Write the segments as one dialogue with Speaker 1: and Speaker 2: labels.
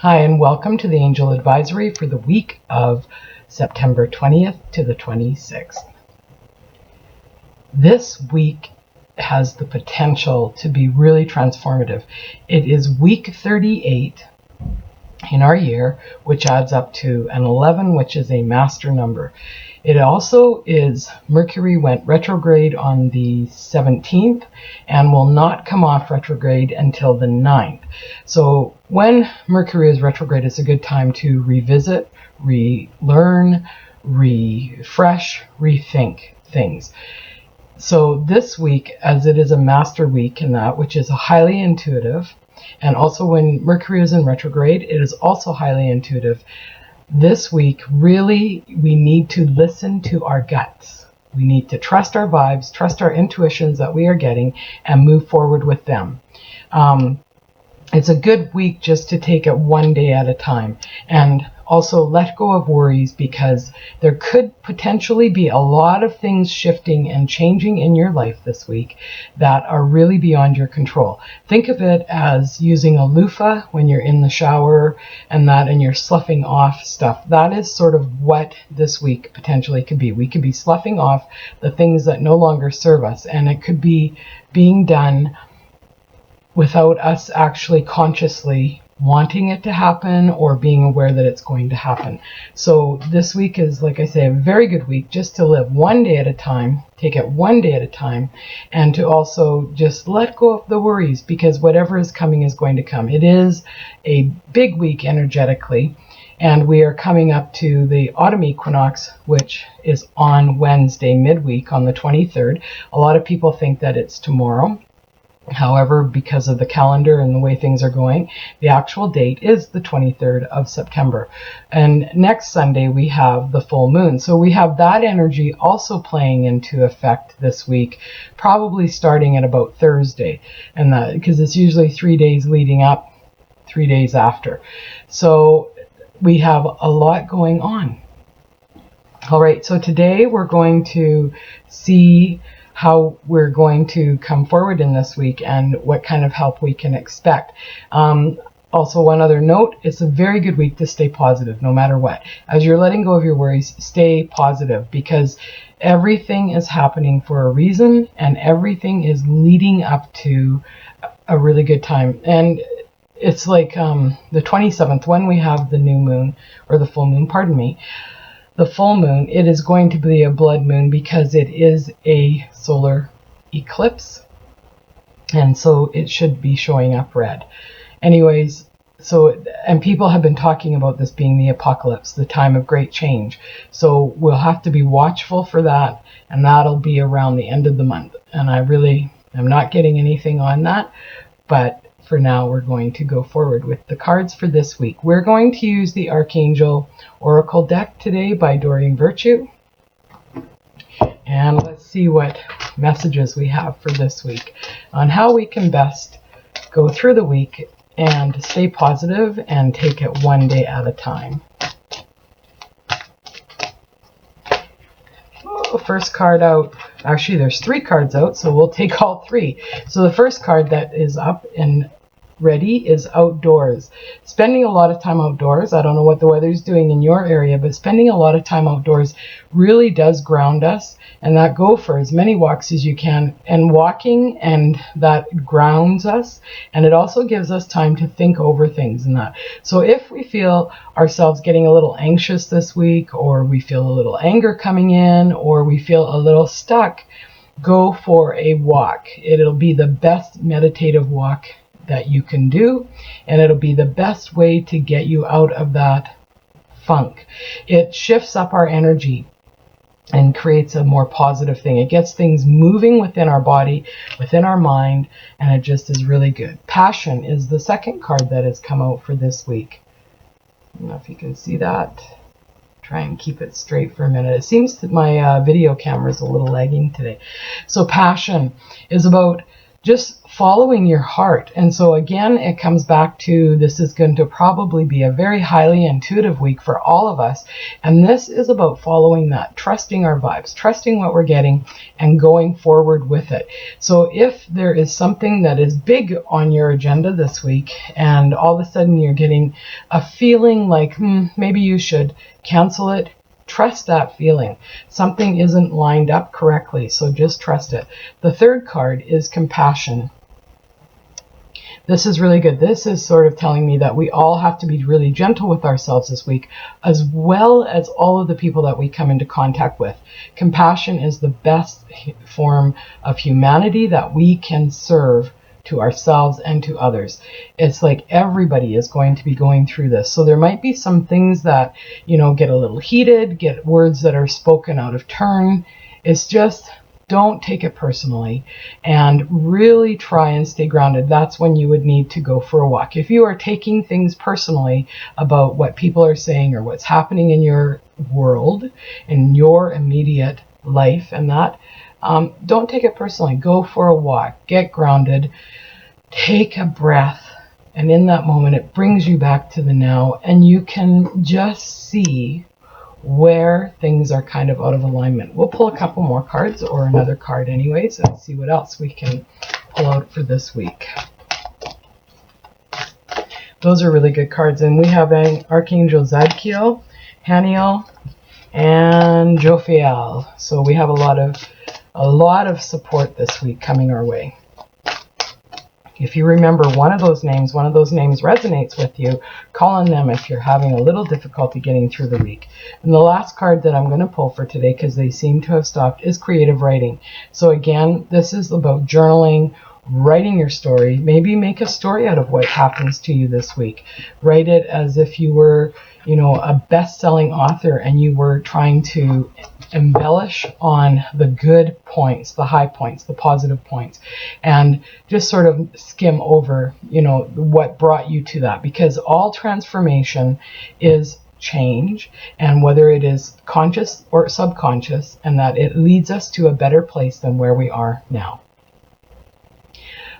Speaker 1: Hi, and welcome to the Angel Advisory for the week of September 20th to the 26th. This week has the potential to be really transformative. It is week 38 in our year, which adds up to an 11, which is a master number. It also is, Mercury went retrograde on the 17th and will not come off retrograde until the 9th. So when Mercury is retrograde, it's a good time to revisit, relearn, refresh, rethink things. So this week, as it is a master week in that, which is highly intuitive, and also when Mercury is in retrograde, it is also highly intuitive. This week, really, we need to listen to our guts. We need to trust our vibes, trust our intuitions that we are getting, and move forward with them. It's a good week just to take it one day at a time. And also let go of worries, because there could potentially be a lot of things shifting and changing in your life this week that are really beyond your control. Think of it as using a loofah when you're in the shower and you're sloughing off stuff. That is sort of what this week potentially could be. We could be sloughing off the things that no longer serve us, and it could be being done without us actually consciously wanting it to happen or being aware that it's going to happen. So this week is, like I say, a very good week just to live one day at a time, take it one day at a time, and to also just let go of the worries, because whatever is coming is going to come. It is a big week energetically, and we are coming up to the autumn equinox, which is on Wednesday midweek on the 23rd. A lot of people think that it's tomorrow. However, because of the calendar and the way things are going, the actual date is the 23rd of September. And next Sunday, we have the full moon. So we have that energy also playing into effect this week, probably starting at about Thursday. And that, because it's usually 3 days leading up, 3 days after. So we have a lot going on. All right, so today we're going to see how we're going to come forward in this week and what kind of help we can expect. Also, one other note, it's a very good week to stay positive no matter what. As you're letting go of your worries, stay positive, because everything is happening for a reason and everything is leading up to a really good time. And it's like the 27th, when we have the new moon, or the full moon, pardon me, the full moon, it is going to be a blood moon because it is a solar eclipse, and so it should be showing up red. Anyways, and people have been talking about this being the apocalypse, the time of great change. So we'll have to be watchful for that, and that'll be around the end of the month. And I really am not getting anything on that, but for now, we're going to go forward with the cards for this week. We're going to use the Archangel Oracle deck today by Doreen Virtue. And let's see what messages we have for this week on how we can best go through the week and stay positive and take it one day at a time. Oh, first card out. Actually, there's 3 cards out, so we'll take all 3. So the first card that is up and ready is outdoors. Spending a lot of time outdoors. I don't know what the weather's doing in your area, but spending a lot of time outdoors really does ground us, and that go for as many walks as you can. And walking, and that grounds us, and it also gives us time to think over things and that. So if we feel ourselves getting a little anxious this week, or we feel a little anger coming in, or we feel a little stuck, go for a walk. It'll be the best meditative walk that you can do, and it'll be the best way to get you out of that funk. It shifts up our energy and creates a more positive thing. It gets things moving within our body, within our mind, and it just is really good. Passion is the second card that has come out for this week. I don't know if you can see that. Try and keep it straight for a minute. It seems that my video camera is a little lagging today. So passion is about just following your heart. And so again, it comes back to, this is going to probably be a very highly intuitive week for all of us. And this is about following that, trusting our vibes, trusting what we're getting, and going forward with it. So if there is something that is big on your agenda this week, and all of a sudden you're getting a feeling like, maybe you should cancel it, trust that feeling. Something isn't lined up correctly, so just trust it. The third card is compassion. This is really good. This is sort of telling me that we all have to be really gentle with ourselves this week, as well as all of the people that we come into contact with. Compassion is the best form of humanity that we can serve to ourselves and to others. It's like everybody is going to be going through this. So there might be some things that, get a little heated, get words that are spoken out of turn. It's just, don't take it personally and really try and stay grounded. That's when you would need to go for a walk. If you are taking things personally about what people are saying or what's happening in your world, in your immediate life, and that, don't take it personally. Go for a walk, get grounded, take a breath, and in that moment it brings you back to the now, and you can just see where things are kind of out of alignment. We'll pull a couple more cards, or another card anyways, and see what else we can pull out for this week. Those are really good cards, and we have an Archangel Zadkiel, Haniel, and Jophiel. So we have a lot of support this week coming our way. If you remember one of those names resonates with you, call on them if you're having a little difficulty getting through the week. And the last card that I'm going to pull for today, because they seem to have stopped, is creative writing. So again, this is about journaling, writing your story. Maybe make a story out of what happens to you this week. Write it as if you were, a best-selling author, and you were trying to embellish on the good points, the high points, the positive points, and just sort of skim over, what brought you to that. Because all transformation is change, and whether it is conscious or subconscious, and that it leads us to a better place than where we are now.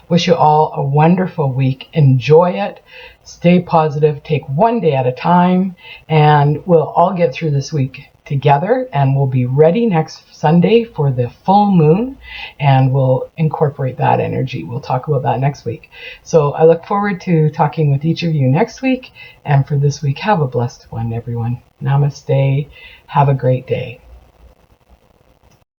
Speaker 1: Wish you all a wonderful week. Enjoy it. Stay positive. Take one day at a time. And we'll all get through this week together. And we'll be ready next Sunday for the full moon. And we'll incorporate that energy. We'll talk about that next week. So I look forward to talking with each of you next week. And for this week, have a blessed one, everyone. Namaste. Have a great day.